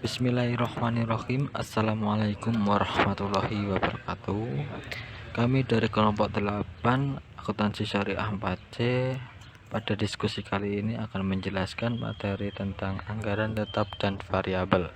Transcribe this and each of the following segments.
Bismillahirrahmanirrahim. Assalamualaikum warahmatullahi wabarakatuh. Kami dari kelompok 8 akuntansi syariah 4C pada diskusi kali ini akan menjelaskan materi tentang anggaran tetap dan variabel.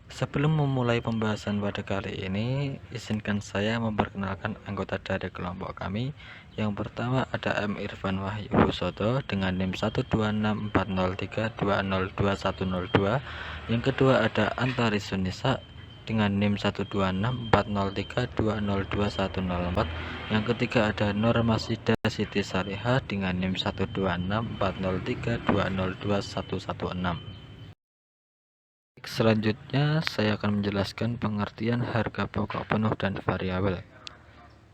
Sebelum memulai pembahasan pada kali ini, izinkan saya memperkenalkan anggota dari kelompok kami. Yang pertama ada M. Irfan Wahyu Husodo dengan NIM 1264032022102. Yang kedua ada Antari Sunisa dengan NIM 1264032022104. Yang ketiga ada Nurmasida Siti Saliha dengan NIM 1264032022116. Selanjutnya saya akan menjelaskan pengertian harga pokok penuh dan variabel.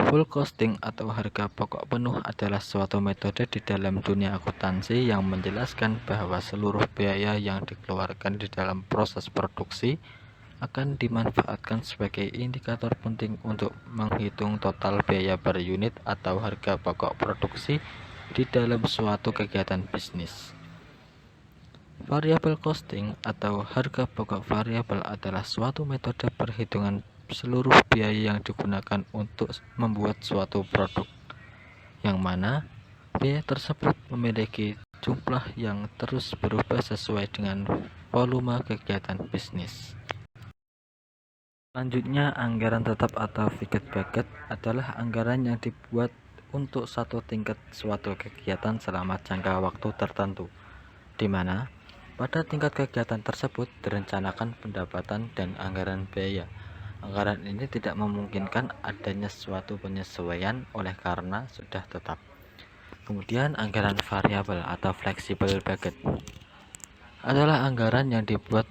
Full costing atau harga pokok penuh adalah suatu metode di dalam dunia akuntansi yang menjelaskan bahwa seluruh biaya yang dikeluarkan di dalam proses produksi akan dimanfaatkan sebagai indikator penting untuk menghitung total biaya per unit atau harga pokok produksi di dalam suatu kegiatan bisnis. Variable costing atau harga pokok variabel adalah suatu metode perhitungan seluruh biaya yang digunakan untuk membuat suatu produk, yang mana biaya tersebut memiliki jumlah yang terus berubah sesuai dengan volume kegiatan bisnis. Selanjutnya, anggaran tetap atau fixed budget adalah anggaran yang dibuat untuk satu tingkat suatu kegiatan selama jangka waktu tertentu, di mana pada tingkat kegiatan tersebut direncanakan pendapatan dan anggaran biaya. Anggaran ini tidak memungkinkan adanya suatu penyesuaian oleh karena sudah tetap. Kemudian anggaran variabel atau flexible budget adalah anggaran yang dibuat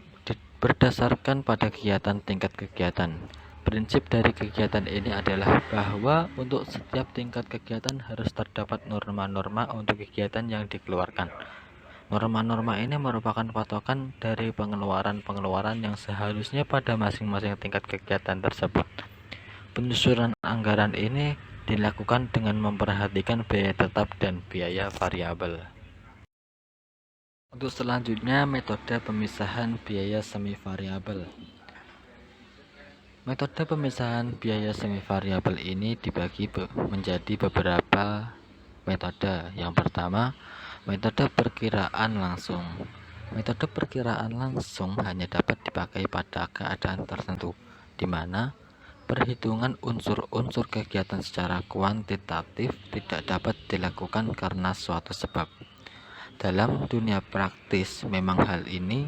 berdasarkan pada kegiatan tingkat kegiatan. Prinsip dari kegiatan ini adalah bahwa untuk setiap tingkat kegiatan harus terdapat norma-norma untuk kegiatan yang dikeluarkan. Norma-norma ini merupakan patokan dari pengeluaran-pengeluaran yang seharusnya pada masing-masing tingkat kegiatan tersebut. Penyusunan anggaran ini dilakukan dengan memperhatikan biaya tetap dan biaya variabel. Untuk selanjutnya, metode pemisahan biaya semi variabel. Metode pemisahan biaya semi variabel ini dibagi menjadi beberapa metode. Yang pertama, metode perkiraan langsung. Metode perkiraan langsung hanya dapat dipakai pada keadaan tertentu, di mana perhitungan unsur-unsur kegiatan secara kuantitatif tidak dapat dilakukan karena suatu sebab. Dalam dunia praktis, memang hal ini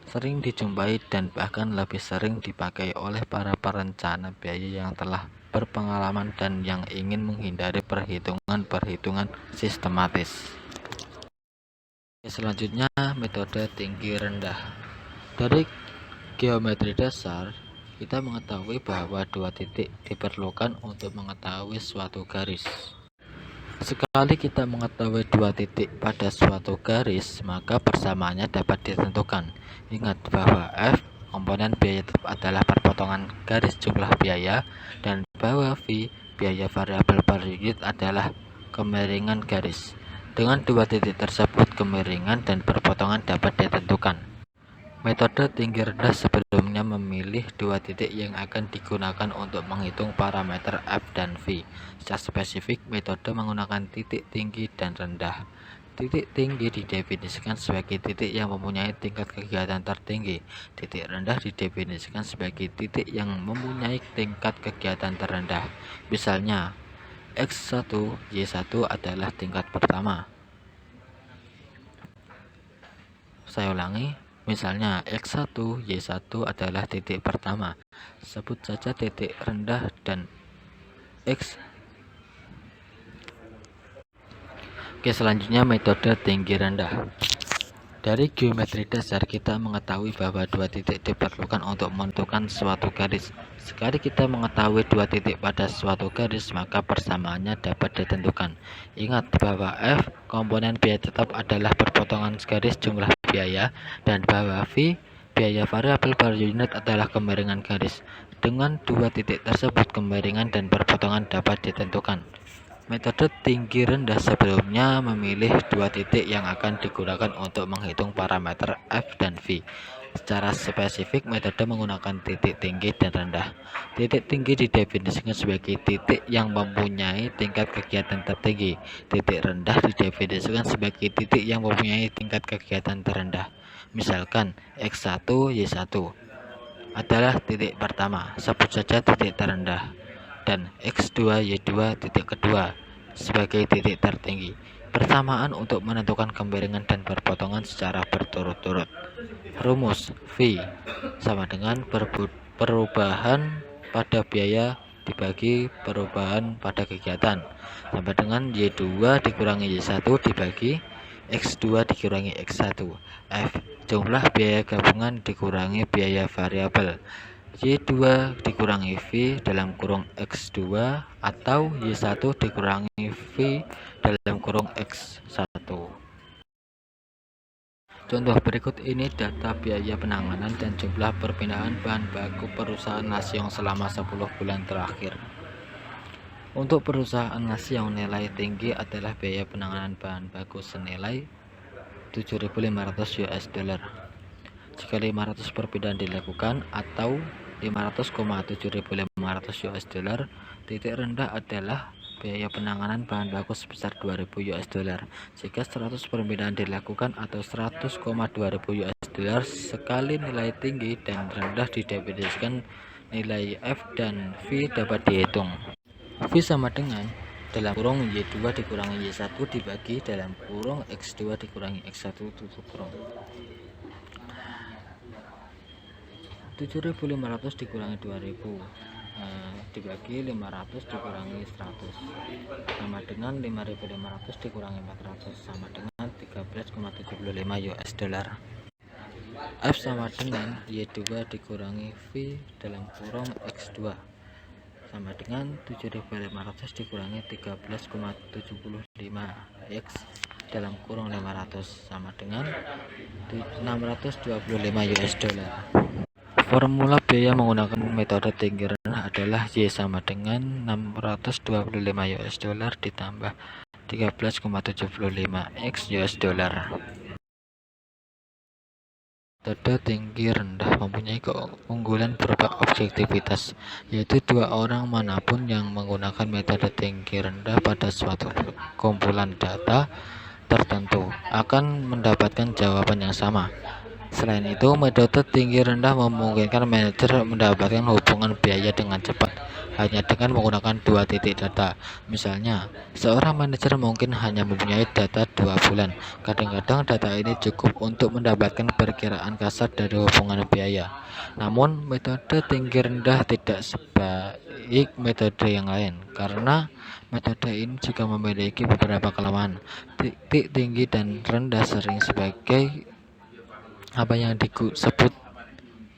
sering dijumpai dan bahkan lebih sering dipakai oleh para perencana biaya yang telah berpengalaman dan yang ingin menghindari perhitungan-perhitungan sistematis. Selanjutnya, metode tinggi rendah. Dari geometri dasar, kita mengetahui bahwa dua titik diperlukan untuk mengetahui suatu garis. Sekali kita mengetahui dua titik pada suatu garis, maka persamaannya dapat ditentukan. Ingat bahwa F, komponen biaya tetap, adalah perpotongan garis jumlah biaya, dan bahwa V, biaya variabel per unit, adalah kemiringan garis. Dengan dua titik tersebut, kemiringan dan perpotongan dapat ditentukan. Metode tinggi rendah sebelumnya memilih dua titik yang akan digunakan untuk menghitung parameter F dan V. Secara spesifik, metode menggunakan titik tinggi dan rendah. Titik tinggi didefinisikan sebagai titik yang mempunyai tingkat kegiatan tertinggi. Titik rendah didefinisikan sebagai titik yang mempunyai tingkat kegiatan terendah. Misalnya, X1, Y1 adalah tingkat pertama. Saya ulangi. Misalnya, X1, Y1 adalah titik pertama. Sebut saja titik rendah dan X. Oke, selanjutnya metode tinggi rendah. Dari geometri dasar, kita mengetahui bahwa dua titik diperlukan untuk menentukan suatu garis. Sekali kita mengetahui dua titik pada suatu garis, maka persamaannya dapat ditentukan. Ingat bahwa F, komponen biaya tetap, adalah perpotongan garis jumlah biaya, dan bahwa V, biaya variabel per unit, adalah kemiringan garis. Dengan dua titik tersebut, kemiringan dan perpotongan dapat ditentukan. Metode tinggi rendah sebelumnya memilih dua titik yang akan digunakan untuk menghitung parameter F dan V. Secara spesifik, metode menggunakan titik tinggi dan rendah. Titik tinggi didefinisikan sebagai titik yang mempunyai tingkat kegiatan tertinggi. Titik rendah didefinisikan sebagai titik yang mempunyai tingkat kegiatan terendah. Misalkan, X1, Y1 adalah titik pertama, sebut saja titik terendah, dan X2, Y2 titik kedua sebagai titik tertinggi. Persamaan untuk menentukan kemiringan dan perpotongan secara berturut-turut. Rumus V sama dengan perubahan pada biaya dibagi perubahan pada kegiatan, sama dengan Y2 dikurangi Y1 dibagi X2 dikurangi X1. F jumlah biaya gabungan dikurangi biaya variabel, Y2 dikurangi V dalam kurung X2 atau Y1 dikurangi V dalam kurung X1. Contoh berikut ini data biaya penanganan dan jumlah perpindahan bahan baku perusahaan Nasiong selama 10 bulan terakhir. Untuk perusahaan Nasiong, nilai tinggi adalah biaya penanganan bahan baku senilai 7.500 US dollar. Jika 500 perpindahan dilakukan atau 500,7.500 US dollar, titik rendah adalah biaya penanganan bahan baku sebesar 2.000 US dollar. Jika 100 perpindahan dilakukan atau 100,2.000 US dollar, sekali nilai tinggi dan rendah didefinisikan, nilai F dan V dapat dihitung. V sama dengan dalam kurung Y2 dikurangi Y1 dibagi dalam kurung X2 dikurangi X1 tutup kurung. 7.500 dikurangi 2.000 dibagi 500 dikurangi 100 sama dengan 5.500 dikurangi 400 sama dengan 13,75 US dollar. F sama dengan Y2 dikurangi V dalam kurung X2 sama dengan 7.500 dikurangi 13,75 X dalam kurung 500 sama dengan 625 US dollar. Formula biaya menggunakan metode tinggi rendah adalah Y sama dengan 625 US dollar ditambah 13,75 X US dollar. Metode tinggi rendah mempunyai keunggulan berupa objektivitas, yaitu dua orang manapun yang menggunakan metode tinggi rendah pada suatu kumpulan data tertentu akan mendapatkan jawaban yang sama. Selain itu, metode tinggi rendah memungkinkan manajer mendapatkan hubungan biaya dengan cepat hanya dengan menggunakan dua titik data. Misalnya, seorang manajer mungkin hanya mempunyai data 2 bulan. Kadang-kadang data ini cukup untuk mendapatkan perkiraan kasar dari hubungan biaya. Namun, metode tinggi rendah tidak sebaik metode yang lain, karena metode ini juga memiliki beberapa kelemahan. Titik tinggi dan rendah sering sebagai apa yang disebut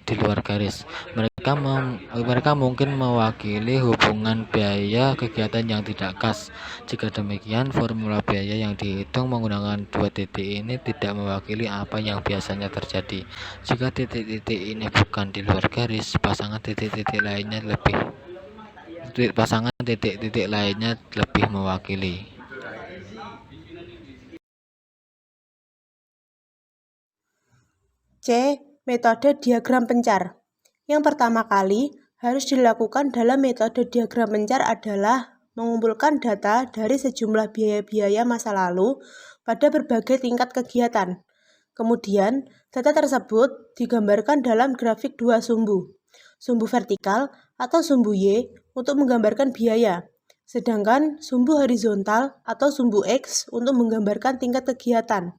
di luar garis. Mereka mungkin mewakili hubungan biaya kegiatan yang tidak khas. Jika demikian, formula biaya yang dihitung menggunakan dua titik ini tidak mewakili apa yang biasanya terjadi. Jika titik-titik ini bukan di luar garis, pasangan titik-titik lainnya lebih mewakili. C. Metode diagram pencar. Yang pertama kali harus dilakukan dalam metode diagram pencar adalah mengumpulkan data dari sejumlah biaya-biaya masa lalu pada berbagai tingkat kegiatan. Kemudian, data tersebut digambarkan dalam grafik dua sumbu vertikal atau sumbu Y untuk menggambarkan biaya, sedangkan sumbu horizontal atau sumbu X untuk menggambarkan tingkat kegiatan.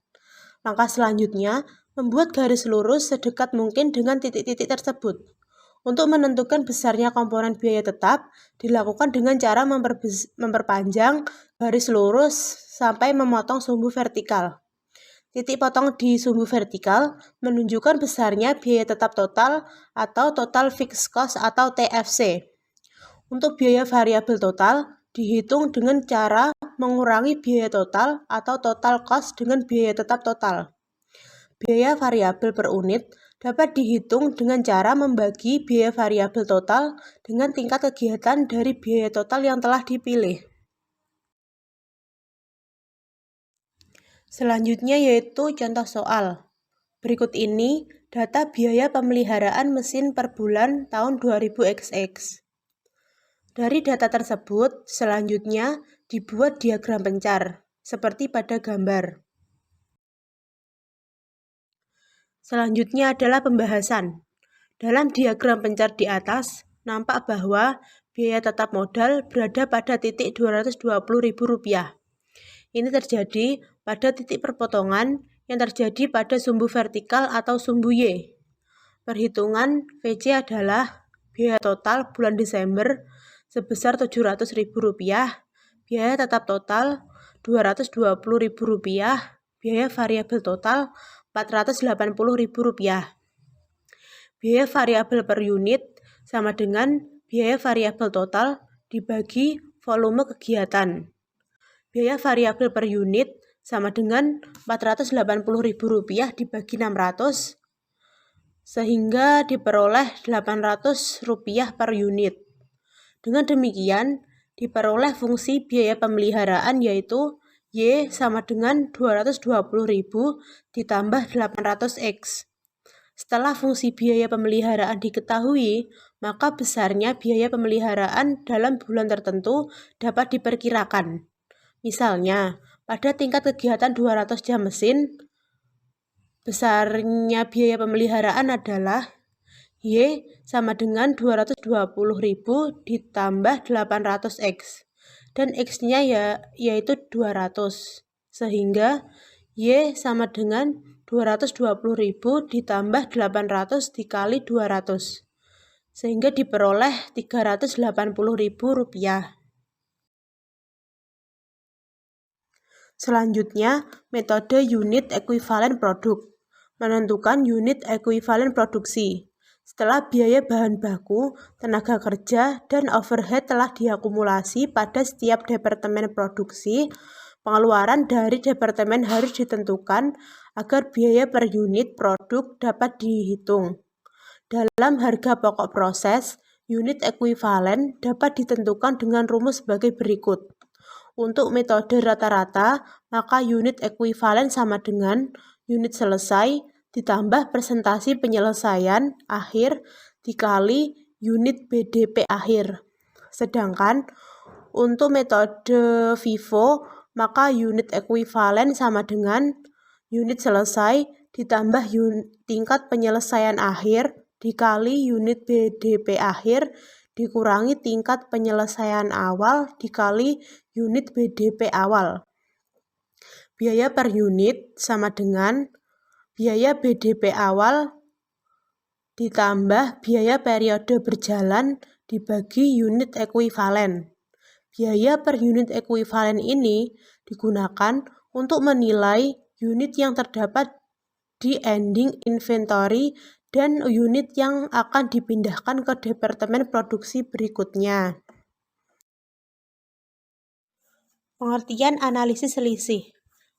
Langkah selanjutnya, membuat garis lurus sedekat mungkin dengan titik-titik tersebut. Untuk menentukan besarnya komponen biaya tetap, dilakukan dengan cara memperpanjang garis lurus sampai memotong sumbu vertikal. Titik potong di sumbu vertikal menunjukkan besarnya biaya tetap total atau total fixed cost atau TFC. Untuk biaya variabel total, dihitung dengan cara mengurangi biaya total atau total cost dengan biaya tetap total. Biaya variabel per unit dapat dihitung dengan cara membagi biaya variabel total dengan tingkat kegiatan dari biaya total yang telah dipilih. Selanjutnya yaitu contoh soal. Berikut ini data biaya pemeliharaan mesin per bulan tahun 2000 XX. Dari data tersebut, selanjutnya dibuat diagram pencar, seperti pada gambar. Selanjutnya adalah pembahasan. Dalam diagram pencar di atas, nampak bahwa biaya tetap modal berada pada titik Rp220.000. Ini terjadi pada titik perpotongan yang terjadi pada sumbu vertikal atau sumbu Y. Perhitungan VC adalah biaya total bulan Desember sebesar Rp700.000, biaya tetap total Rp220.000, biaya variabel total Rp480.000. Biaya variabel per unit sama dengan biaya variabel total dibagi volume kegiatan. Biaya variabel per unit sama dengan Rp480.000 dibagi 600, sehingga diperoleh Rp800 per unit. Dengan demikian, diperoleh fungsi biaya pemeliharaan yaitu Y sama dengan 220.000 ditambah 800X. Setelah fungsi biaya pemeliharaan diketahui, maka besarnya biaya pemeliharaan dalam bulan tertentu dapat diperkirakan. Misalnya, pada tingkat kegiatan 200 jam mesin, besarnya biaya pemeliharaan adalah Y sama dengan 220.000 ditambah 800X. Dan X-nya yaitu 200. Sehingga Y sama dengan 220.000 ditambah 800 dikali 200. Sehingga diperoleh Rp380.000. Selanjutnya, metode unit ekuivalen produk. Menentukan unit ekuivalen produksi. Setelah biaya bahan baku, tenaga kerja, dan overhead telah diakumulasi pada setiap departemen produksi, pengeluaran dari departemen harus ditentukan agar biaya per unit produk dapat dihitung. Dalam harga pokok proses, unit ekuivalen dapat ditentukan dengan rumus sebagai berikut. Untuk metode rata-rata, maka unit ekuivalen sama dengan unit selesai ditambah presentasi penyelesaian akhir dikali unit BDP akhir. Sedangkan untuk metode FIFO, maka unit ekuivalen sama dengan unit selesai ditambah tingkat penyelesaian akhir dikali unit BDP akhir dikurangi tingkat penyelesaian awal dikali unit BDP awal. Biaya per unit sama dengan biaya BDP awal ditambah biaya periode berjalan dibagi unit ekuivalen. Biaya per unit ekuivalen ini digunakan untuk menilai unit yang terdapat di ending inventory dan unit yang akan dipindahkan ke departemen produksi berikutnya. Pengertian analisis selisih.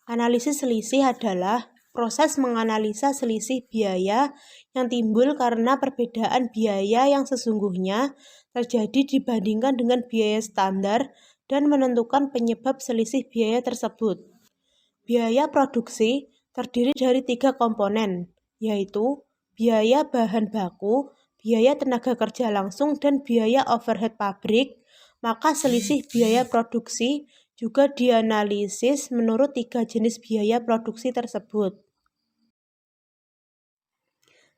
Analisis selisih adalah proses menganalisa selisih biaya yang timbul karena perbedaan biaya yang sesungguhnya terjadi dibandingkan dengan biaya standar dan menentukan penyebab selisih biaya tersebut. Biaya produksi terdiri dari 3 komponen, yaitu biaya bahan baku, biaya tenaga kerja langsung, dan biaya overhead pabrik. Maka selisih biaya produksi juga dianalisis menurut 3 jenis biaya produksi tersebut.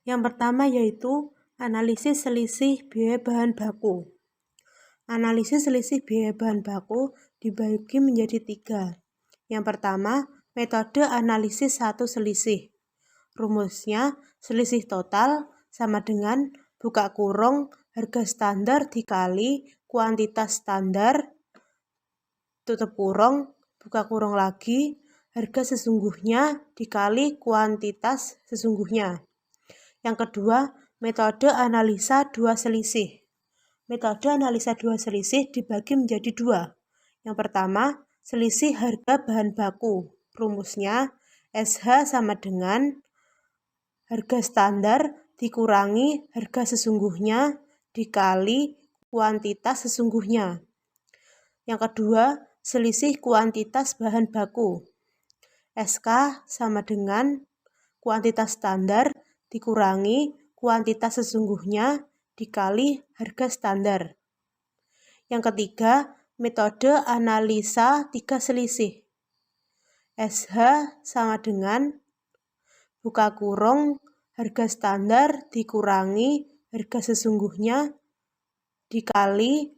Yang pertama yaitu analisis selisih biaya bahan baku. Analisis selisih biaya bahan baku dibagi menjadi 3. Yang pertama, metode analisis satu selisih. Rumusnya, selisih total sama dengan buka kurung harga standar dikali kuantitas standar, tutup kurung, buka kurung lagi, harga sesungguhnya dikali kuantitas sesungguhnya. Yang kedua, metode analisa dua selisih. Metode analisa dua selisih dibagi menjadi 2. Yang pertama, selisih harga bahan baku. Rumusnya, SH sama dengan harga standar dikurangi harga sesungguhnya dikali kuantitas sesungguhnya. Yang kedua, selisih kuantitas bahan baku. SK sama dengan kuantitas standar dikurangi kuantitas sesungguhnya dikali harga standar. Yang ketiga, metode analisa tiga selisih. SH sama dengan buka kurung harga standar dikurangi harga sesungguhnya dikali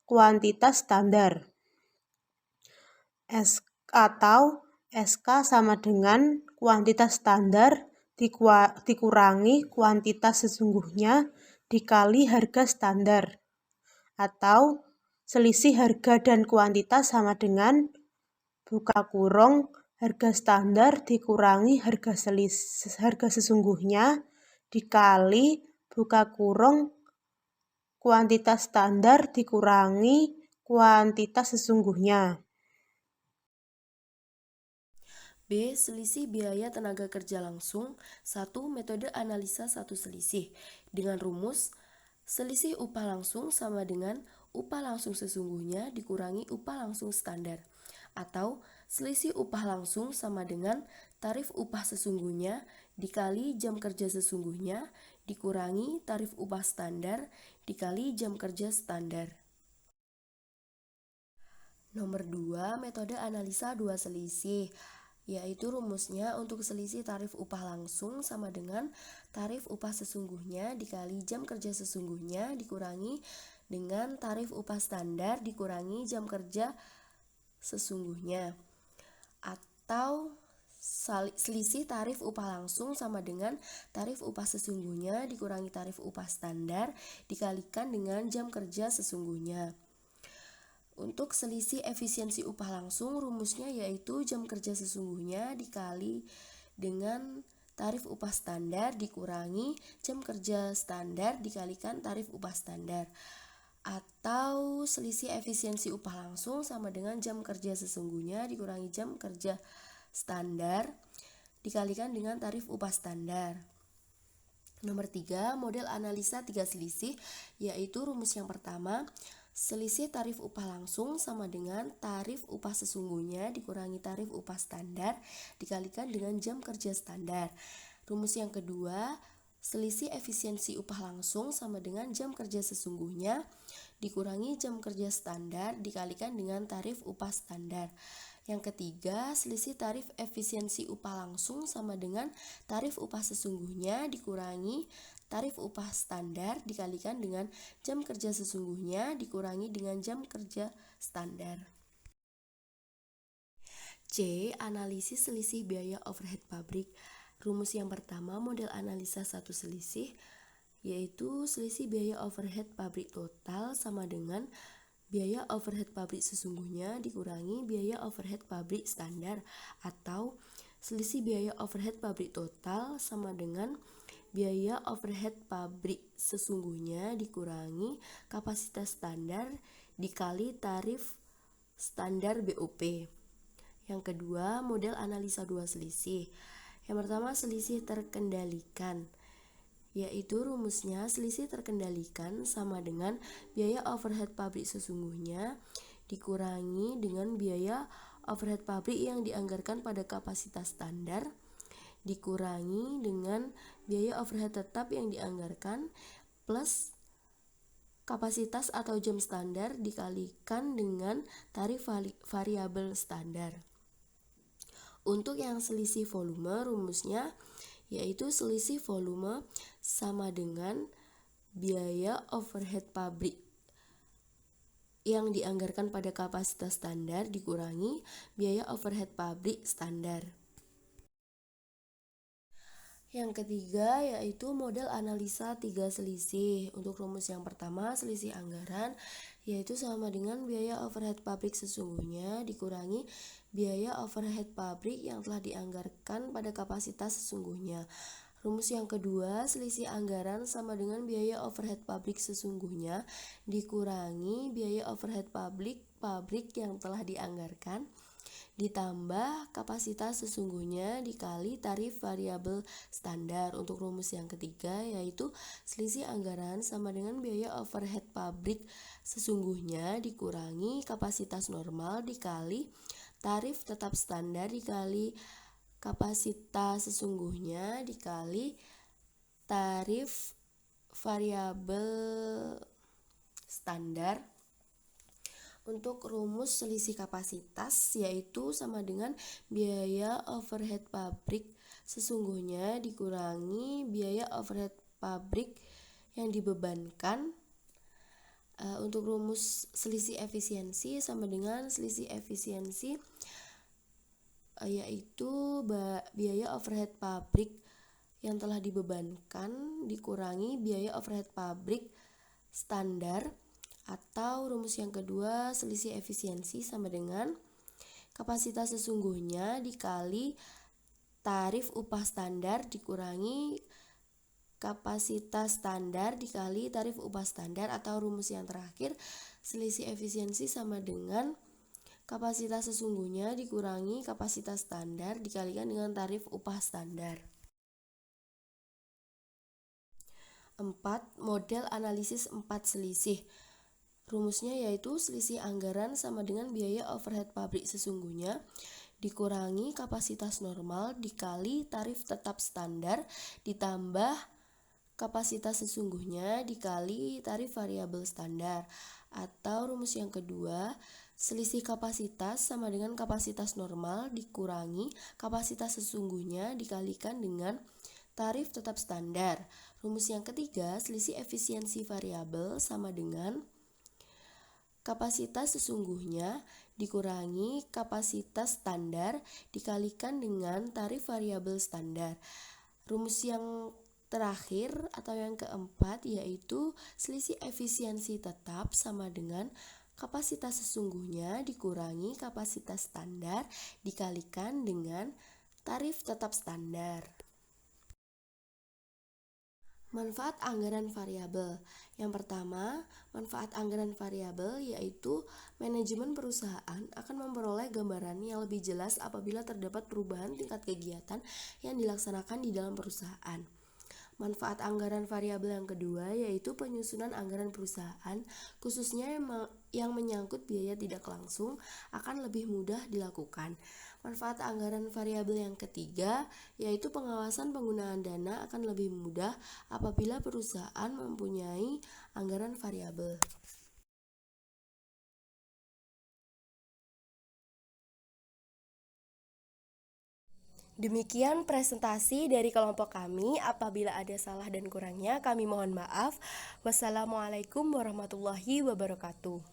kuantitas standar. Atau SK sama dengan kuantitas standar dikurangi kuantitas sesungguhnya dikali harga standar. Atau selisih harga dan kuantitas sama dengan buka kurung harga standar dikurangi harga sesungguhnya dikali buka kurung kuantitas standar dikurangi kuantitas sesungguhnya. B. Selisih biaya tenaga kerja langsung. 1. Metode analisa satu selisih. Dengan rumus, selisih upah langsung sama dengan upah langsung sesungguhnya dikurangi upah langsung standar. Atau selisih upah langsung sama dengan tarif upah sesungguhnya dikali jam kerja sesungguhnya dikurangi tarif upah standar dikali jam kerja standar. Nomor 2. Metode analisa dua selisih, yaitu rumusnya untuk selisih tarif upah langsung sama dengan tarif upah sesungguhnya dikali jam kerja sesungguhnya dikurangi dengan tarif upah standar dikurangi jam kerja sesungguhnya. Atau selisih tarif upah langsung sama dengan tarif upah sesungguhnya dikurangi tarif upah standar dikalikan dengan jam kerja sesungguhnya. Untuk selisih efisiensi upah langsung, rumusnya yaitu jam kerja sesungguhnya dikali dengan tarif upah standar dikurangi jam kerja standar dikalikan tarif upah standar. Atau selisih efisiensi upah langsung sama dengan jam kerja sesungguhnya dikurangi jam kerja standar dikalikan dengan tarif upah standar. Nomor 3, model analisa tiga selisih, yaitu rumus yang pertama, selisih tarif upah langsung sama dengan tarif upah sesungguhnya dikurangi tarif upah standar dikalikan dengan jam kerja standar. Rumus yang kedua, selisih efisiensi upah langsung sama dengan jam kerja sesungguhnya dikurangi jam kerja standar dikalikan dengan tarif upah standar. Yang ketiga, selisih tarif efisiensi upah langsung sama dengan tarif upah sesungguhnya dikurangi tarif upah standar dikalikan dengan jam kerja sesungguhnya dikurangi dengan jam kerja standar. C. Analisis selisih biaya overhead pabrik. Rumus yang pertama model analisa satu selisih, yaitu selisih biaya overhead pabrik total sama dengan biaya overhead pabrik sesungguhnya dikurangi biaya overhead pabrik standar. Atau selisih biaya overhead pabrik total sama dengan biaya overhead pabrik sesungguhnya dikurangi kapasitas standar dikali tarif standar BOP. Yang kedua, model analisa dua selisih. Yang pertama, selisih terkendalikan, yaitu rumusnya selisih terkendalikan sama dengan biaya overhead pabrik sesungguhnya dikurangi dengan biaya overhead pabrik yang dianggarkan pada kapasitas standar dikurangi dengan biaya overhead tetap yang dianggarkan plus kapasitas atau jam standar dikalikan dengan tarif variabel standar. Untuk yang selisih volume, rumusnya yaitu selisih volume sama dengan biaya overhead pabrik yang dianggarkan pada kapasitas standar dikurangi biaya overhead pabrik standar. Yang ketiga yaitu model analisa tiga selisih. Untuk rumus yang pertama, selisih anggaran, yaitu sama dengan biaya overhead pabrik sesungguhnya dikurangi biaya overhead pabrik yang telah dianggarkan pada kapasitas sesungguhnya. Rumus yang kedua, selisih anggaran sama dengan biaya overhead pabrik sesungguhnya dikurangi biaya overhead pabrik yang telah dianggarkan ditambah kapasitas sesungguhnya dikali tarif variabel standar. Untuk rumus yang ketiga yaitu selisih anggaran sama dengan biaya overhead pabrik sesungguhnya dikurangi kapasitas normal dikali tarif tetap standar dikali kapasitas sesungguhnya dikali tarif variabel standar. Untuk rumus selisih kapasitas yaitu sama dengan biaya overhead pabrik sesungguhnya dikurangi biaya overhead pabrik yang dibebankan. Untuk rumus selisih efisiensi sama dengan selisih efisiensi yaitu biaya overhead pabrik yang telah dibebankan dikurangi biaya overhead pabrik standar. Atau rumus yang kedua, selisih efisiensi sama dengan kapasitas sesungguhnya dikali tarif upah standar dikurangi kapasitas standar dikali tarif upah standar. Atau rumus yang terakhir, selisih efisiensi sama dengan kapasitas sesungguhnya dikurangi kapasitas standar dikalikan dengan tarif upah standar. 4. Model analisis 4 selisih. Rumusnya yaitu selisih anggaran sama dengan biaya overhead pabrik sesungguhnya dikurangi kapasitas normal dikali tarif tetap standar ditambah kapasitas sesungguhnya dikali tarif variabel standar. Atau rumus yang kedua, selisih kapasitas sama dengan kapasitas normal dikurangi kapasitas sesungguhnya dikalikan dengan tarif tetap standar. Rumus yang ketiga, selisih efisiensi variabel sama dengan kapasitas sesungguhnya dikurangi kapasitas standar dikalikan dengan tarif variabel standar. Rumus yang terakhir atau yang keempat yaitu selisih efisiensi tetap sama dengan kapasitas sesungguhnya dikurangi kapasitas standar dikalikan dengan tarif tetap standar. Manfaat anggaran variabel. Yang pertama, manfaat anggaran variabel yaitu manajemen perusahaan akan memperoleh gambaran yang lebih jelas apabila terdapat perubahan tingkat kegiatan yang dilaksanakan di dalam perusahaan. Manfaat anggaran variabel yang kedua yaitu penyusunan anggaran perusahaan, khususnya yang menyangkut biaya tidak langsung, akan lebih mudah dilakukan. Manfaat anggaran variabel yang ketiga yaitu pengawasan penggunaan dana akan lebih mudah apabila perusahaan mempunyai anggaran variabel. Demikian presentasi dari kelompok kami. Apabila ada salah dan kurangnya kami mohon maaf. Wassalamualaikum warahmatullahi wabarakatuh.